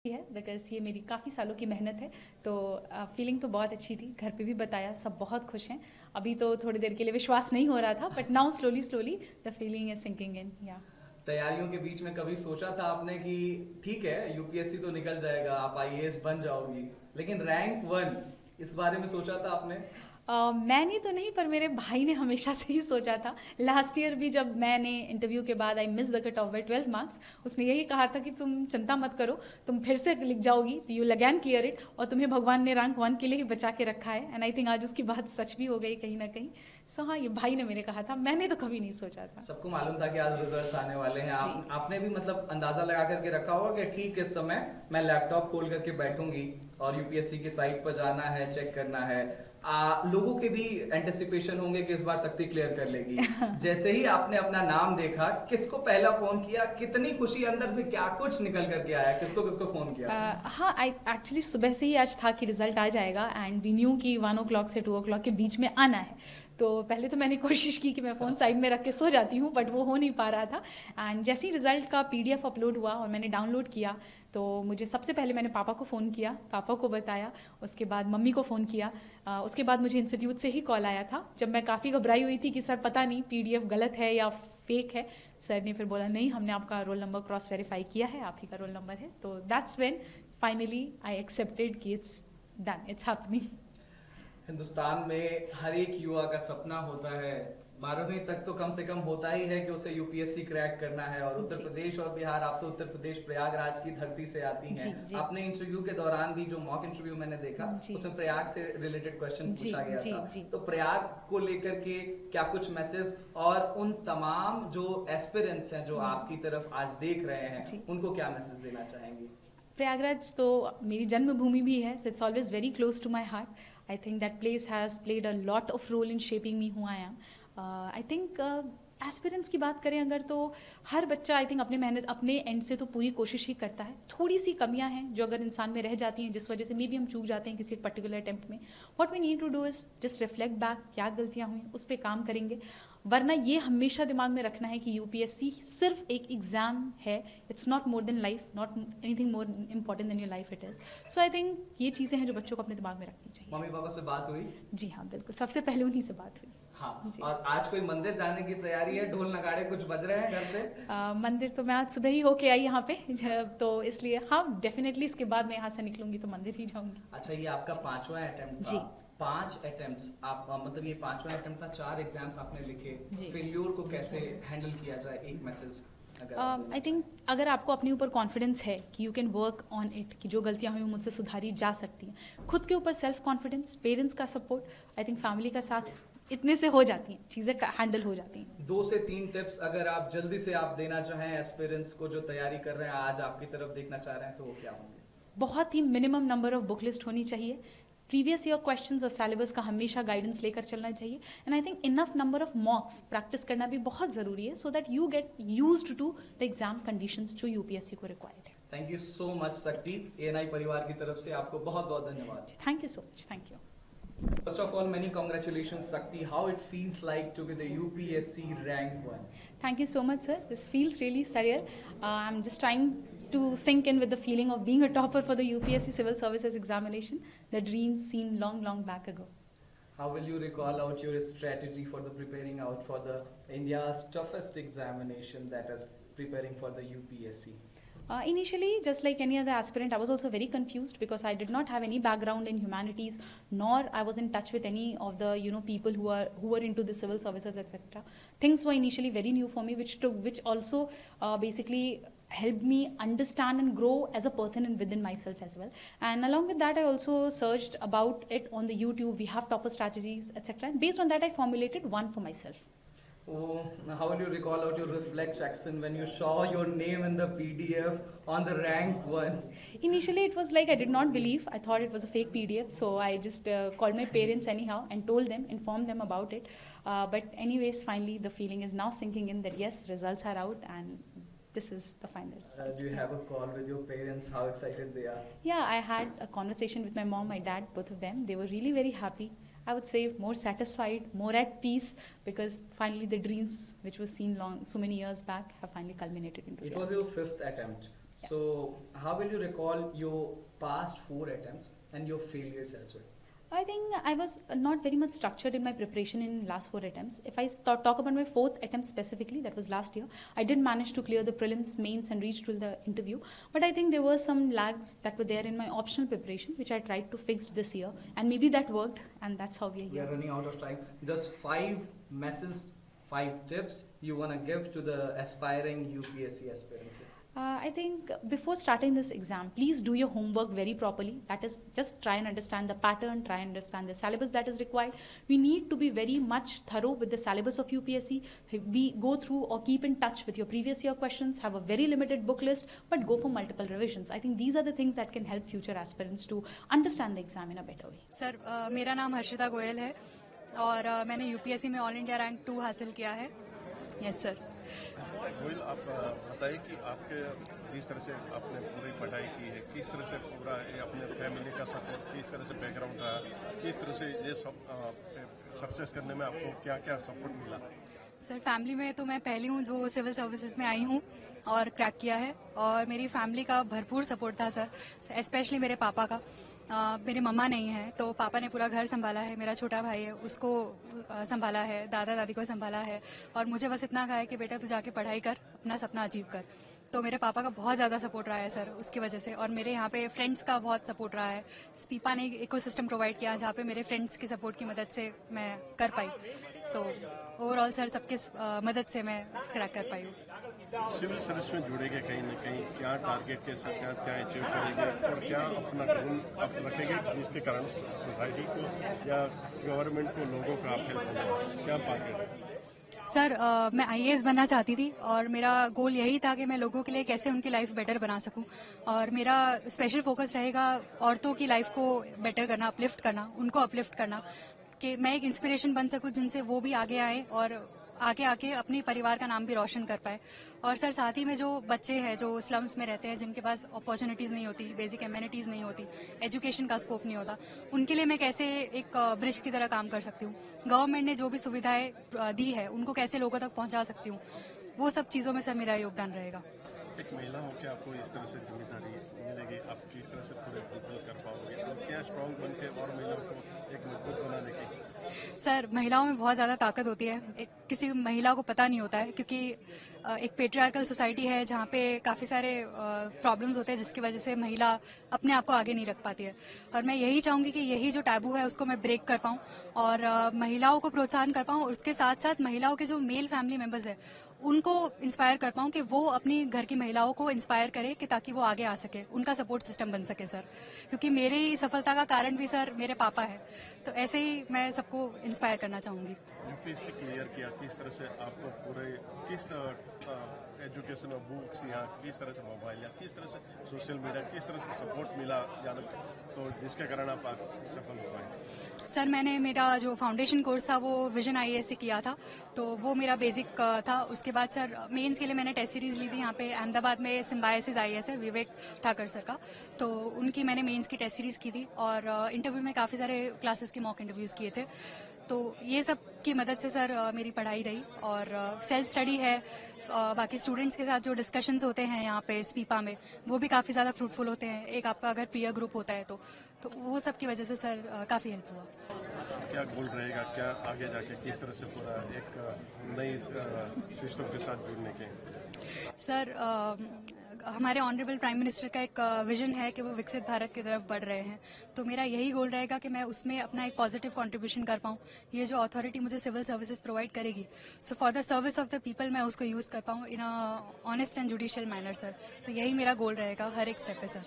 है बिकॉज ये मेरी काफ़ी सालों की मेहनत है। तो फीलिंग तो बहुत अच्छी थी, घर पे भी बताया, सब बहुत खुश हैं। अभी तो थोड़ी देर के लिए विश्वास नहीं हो रहा था, but now slowly slowly the feeling is sinking in. या तैयारियों के बीच में कभी सोचा था आपने कि ठीक है यूपीएससी तो निकल जाएगा, आप आईएएस बन जाओगी, लेकिन रैंक वन, इस बारे में सोचा था आपने? मैंने तो नहीं, पर मेरे भाई ने हमेशा से ही सोचा था। लास्ट ईयर भी जब मैंने इंटरव्यू के बाद I miss the cut off by 12 marks, उसने यही कहा था कि तुम चिंता मत करो, तुम फिर से लिख जाओगी, you will again clear it, और तुम्हें भगवान ने रैंक वन के लिए ही बचा के रखा है। एंड आई थिंक आज उसकी बात सच भी हो गई कहीं ना कहीं। सो हाँ, ये भाई ने मेरे कहा था, मैंने तो कभी नहीं सोचा था। सबको मालूम था कि आज रिजल्ट्स आने वाले हैं। जी। आपने भी मतलब अंदाजा लगा करके रखा होगा कि ठीक इस समय मैं लैपटॉप खोल करके बैठूंगी और यूपीएससी की साइट पर जाना है, चेक करना है। लोगों के भी एंटिसिपेशन होंगे कि इस बार शक्ति क्लियर कर लेगी। जैसे ही आपने अपना नाम देखा, किसको पहला फोन किया, कितनी खुशी अंदर से, क्या कुछ निकल करके आया, किसको किसको फोन किया? हाँ, आई एक्चुअली सुबह से ही आज था कि रिजल्ट आ जाएगा, एंड वी न्यू कि 1 o'clock से 2 o'clock के बीच में आना है। तो पहले तो मैंने कोशिश की कि मैं फ़ोन साइड में रख के सो जाती हूँ, बट वो हो नहीं पा रहा था। एंड जैसे ही रिजल्ट का पीडीएफ अपलोड हुआ और मैंने डाउनलोड किया, तो मुझे सबसे पहले मैंने पापा को फ़ोन किया, पापा को बताया, उसके बाद मम्मी को फ़ोन किया। उसके बाद मुझे इंस्टीट्यूट से ही कॉल आया था, जब मैं काफ़ी घबराई हुई थी कि सर पता नहीं पीडीएफ गलत है या फेक है। सर ने फिर बोला नहीं, हमने आपका रोल नंबर क्रॉस वेरीफाई किया है, आप ही का रोल नंबर है। तो that's when finally I accepted कि it's done, it's happening. Hindustan में हर एक युवा का सपना होता है, 12वीं तक तो कम से कम होता ही है कि उसे यूपीएससी क्रैक करना है। और उत्तर जी प्रदेश और बिहार, आप तो उत्तर प्रदेश प्रयागराज की धरती से आती हैं। जी जी आपने इंटरव्यू के दौरान भी, जो मॉक इंटरव्यू मैंने देखा, जी उसमें प्रयाग से रिलेटेड क्वेश्चन जी पूछा गया जी था। जी। तो प्रयाग को लेकर के क्या कुछ मैसेज, और उन तमाम जो एस्पिरेंट्स हैं जो आपकी तरफ आज देख रहे हैं, जी, उनको क्या मैसेज देना चाहेंगी? प्रयागराज तो मेरी जन्मभूमि भी है, so it's always very close to my heart. I think that place has played a lot of role in shaping me who I am. I think aspirants की बात करें अगर, तो हर बच्चा आई थिंक अपने मेहनत अपने एंड से तो पूरी कोशिश ही करता है। थोड़ी सी कमियां हैं जो अगर इंसान में रह जाती हैं, जिस वजह से मे भी हम चूक जाते हैं किसी पर्टिकुलर अटेम्प्ट में। What we need to do is just reflect back, क्या गलतियां हुई उस पर काम करेंगे। वरना ये हमेशा दिमाग में रखना है कि यूपीएससी सिर्फ एक एग्ज़ाम है, it's not more than life, not anything more important than your life it is. So I think ये चीज़ें हैं जो बच्चों को अपने दिमाग में रखनी चाहिए। मम्मी पापा से बात हुई? जी हाँ, बिल्कुल, सबसे पहले उन्हीं से बात हुई। हाँ। जी। और आज कोई मंदिर जाने की तैयारी है? ढोल नगाड़े कुछ बज रहे हैं घर पे? मंदिर तो मैं आज सुबह ही होके आई यहाँ पे, तो इसलिए हाँ, डेफिनेटली इसके बाद मैं यहाँ से निकलूंगी तो मंदिर ही जाऊंगी। अच्छा, ये आपका जी। पांचवा अटेम्प्ट था। जी 5 अटेम्प्ट्स आप, मतलब ये पांचवा अटेम्प्ट था, 4 एग्जाम्स आपने लिखे। जी। फेल्योर को कैसे हैंडल किया जाए, एक मैसेज अगर आप देना आई थिंक चाहें। अगर आपको अपने ऊपर कॉन्फिडेंस है कि you can work on it, कि जो गलतियां हुई वो मुझसे सुधारी जा सकती हैं, खुद के ऊपर सेल्फ कॉन्फिडेंस, पेरेंट्स का सपोर्ट, आई थिंक फैमिली का साथ, इतने से हो जाती हैं चीज़ें, हैंडल हो जाती हैं। 2 से 3 टिप्स अगर आप जल्दी से आप देना चाहें एस्पिरेंट्स को जो तैयारी कर रहे हैं, आज आपकी तरफ देखना चाह रहे हैं, तो वो क्या होंगे? बहुत ही minimum number of book list होनी चाहिए। प्रीवियस ईयर क्वेश्चंस और सिलेबस का हमेशा गाइडेंस लेकर चलना चाहिए। And I think enough number of mocks practice करना भी बहुत ज़रूरी है, so that you get used to the exam conditions जो यूपीएससी को रिक्वायर्ड है। Thank you so much Shakti. ANI परिवार की तरफ से आपको बहुत बहुत धन्यवाद। Thank you so much, thank you. First of all, many congratulations, Sakti. How it feels like to be the UPSC rank one? Thank you so much, sir. This feels really surreal. I'm just trying to sink in with the feeling of being a topper for the UPSC Civil Services examination. The dreams seemed long, long back ago. How will you recall out your strategy for the preparing out for the India's toughest examination, that is preparing for the UPSC? Initially, just like any other aspirant, I was also very confused because I did not have any background in humanities, nor I was in touch with any of the people who were into the civil services, etc. Things were initially very new for me, which also basically helped me understand and grow as a person and within myself as well. And along with that, I also searched about it on the YouTube. We have topper strategies, etc. And based on that, I formulated one for myself. Oh, how will you recall out your reflex action when you saw your name in the PDF on the rank one? Initially, it was like I did not believe. I thought it was a fake PDF. So I just called my parents anyhow and told them, informed them about it. But anyways, finally, the feeling is now sinking in that yes, results are out and this is the final result. Do you have a call with your parents? How excited they are? Yeah, I had a conversation with my mom, my dad, both of them. They were really very happy. I would say more satisfied, more at peace, because finally the dreams which was seen so many years back have finally culminated into It reality. was your fifth attempt. Yeah. So, how will you recall your past 4 attempts and your failures as well? I think I was not very much structured in my preparation in last 4 attempts. If I talk about my fourth attempt specifically, that was last year, I did manage to clear the prelims, mains, and reach to the interview. But I think there were some lags that were there in my optional preparation, which I tried to fix this year, and maybe that worked, and that's how we are We here. are running out of time. Just 5 messages, 5 tips you want to give to the aspiring UPSC aspirants. I think before starting this exam, please do your homework very properly. That is, just try and understand the pattern, try and understand the syllabus that is required. We need to be very much thorough with the syllabus of UPSC. We go through or keep in touch with your previous year questions, have a very limited book list, but go for multiple revisions. I think these are the things that can help future aspirants to understand the exam in a better way. Sir मेरा नाम हर्षिता गोयल है और मैंने UPSC में all India rank 2 हासिल किया है। Yes sir. Goyal, आप बताइए कि आपके जिस तरह से आपने पूरी पढ़ाई की है, किस तरह से पूरा अपने फैमिली का सपोर्ट, किस तरह से बैकग्राउंड रहा, किस तरह से ये सब सक्सेस करने में आपको क्या क्या सपोर्ट मिला? सर फैमिली में तो मैं पहली हूँ जो सिविल सर्विसेज में आई हूँ और क्रैक किया है, और मेरी फैमिली का भरपूर सपोर्ट था सर, स्पेशली मेरे पापा का। मेरे मम्मा नहीं है तो पापा ने पूरा घर संभाला है, मेरा छोटा भाई है उसको संभाला है, दादा दादी को संभाला है, और मुझे बस इतना कहा है कि बेटा तू जाके पढ़ाई कर, अपना सपना अचीव कर। तो मेरे पापा का बहुत ज़्यादा सपोर्ट रहा है सर उसकी वजह से, और मेरे यहाँ पे फ्रेंड्स का बहुत सपोर्ट रहा है। स्पीपा ने इकोसिस्टम प्रोवाइड किया जहाँ पे मेरे फ्रेंड्स की सपोर्ट की मदद से मैं कर पाई। तो ओवरऑल सर सबके मदद से मैं क्रैक कर पाई हूँ। सिविल सर्विस में जुड़ेंगे कहीं न कहीं, क्या टारगेट के साथ क्या अचीव करेंगे और क्या अपना गोल आप रखेंगे जिसके कारण सोसाइटी को या गवर्नमेंट को, लोगों का आप हेल्प करेंगे, क्या टारगेट है? सर मैं आईएएस बनना चाहती थी और मेरा गोल यही था कि मैं लोगों के लिए कैसे उनकी लाइफ बेटर बना सकूं, और मेरा स्पेशल फोकस रहेगा औरतों की लाइफ को बेटर करना, अपलिफ्ट करना, उनको अपलिफ्ट करना, कि मैं एक इंस्पिरेशन बन सकूं जिनसे वो भी आगे आए और आगे आके अपने परिवार का नाम भी रोशन कर पाए। और सर साथ ही में जो बच्चे हैं जो स्लम्स में रहते हैं, जिनके पास अपॉर्चुनिटीज नहीं होती, बेसिक एम्यूनिटीज नहीं होती, एजुकेशन का स्कोप नहीं होता, उनके लिए मैं कैसे एक ब्रिज की तरह काम कर सकती हूँ, गवर्नमेंट ने जो भी सुविधाएं दी है उनको कैसे लोगों तक पहुंचा सकती हूँ, वो सब चीजों में सर मेरा योगदान रहेगा। एक महिला होकर आपको इस तरह से जिम्मेदारी मिलेगी, आप किस तरह से पूरे फुलफिल कर पाओगे, तो क्या स्ट्रांग बन के और महिलाओं को एक मजबूत बनाने की? सर महिलाओं में बहुत ज्यादा ताकत होती है, किसी महिला को पता नहीं होता है, क्योंकि एक पेट्रियार्कल सोसाइटी है जहाँ पे काफी सारे प्रॉब्लम्स होते हैं जिसकी वजह से महिला अपने आप को आगे नहीं रख पाती है। और मैं यही चाहूंगी कि यही जो टैबू है उसको मैं ब्रेक कर पाऊं और महिलाओं को प्रोत्साहन कर पाऊं, और उसके साथ साथ महिलाओं के जो मेल फैमिली मेंबर्स है उनको इंस्पायर कर पाऊं कि वो अपनी घर की महिलाओं को इंस्पायर करे कि ताकि वो आगे आ सके, उनका सपोर्ट सिस्टम बन सके सर, क्योंकि मेरी सफलता का कारण भी सर मेरे पापा है। तो ऐसे ही मैं सबको इंस्पायर करना चाहूंगी। यूपीएससी क्लियर किया, किस तरह से आपको पूरे किस एजुकेशन और बुक्स या किस तरह से मोबाइल या किस तरह से सोशल मीडिया, किस तरह से सपोर्ट मिला जाना, तो जिसके कारण आप आज सफल हो पाए? सर मैंने मेरा जो फाउंडेशन कोर्स था वो विजन आईएएस से किया था, तो वो मेरा बेसिक था। उसके बाद सर मेंस के लिए मैंने टेस्ट सीरीज ली थी, यहाँ पे अहमदाबाद में सिम्बायोसिस आईएएस है विवेक ठाकर सर का, तो उनकी मैंने मेंस की टेस्ट सीरीज की थी, और इंटरव्यू में काफी सारे क्लासेस के मॉक इंटरव्यूज किए थे। तो ये सब की मदद से सर मेरी पढ़ाई रही, और सेल्फ स्टडी है, बाकी स्टूडेंट्स के साथ जो डिस्कशंस होते हैं यहाँ पे स्पीपा में वो भी काफ़ी ज़्यादा फ्रूटफुल होते हैं। एक आपका अगर पीयर ग्रुप होता है तो वो सब की वजह से सर काफ़ी हेल्प हुआ। क्या गोल रहेगा, क्या आगे जाके किस तरह से पूरा एक नई सिस्टम के साथ जुड़ने के? सर हमारे ऑनरेबल प्राइम मिनिस्टर का एक विजन है कि वो विकसित भारत की तरफ बढ़ रहे हैं, तो मेरा यही गोल रहेगा कि मैं उसमें अपना एक पॉजिटिव कंट्रीब्यूशन कर पाऊँ। ये जो अथॉरिटी मुझे सिविल सर्विसेज प्रोवाइड करेगी, so for the service of the people मैं उसको यूज कर पाऊँ in a honest and judicial manner sir. तो यही मेरा गोल रहेगा हर एक स्टेप पे सर।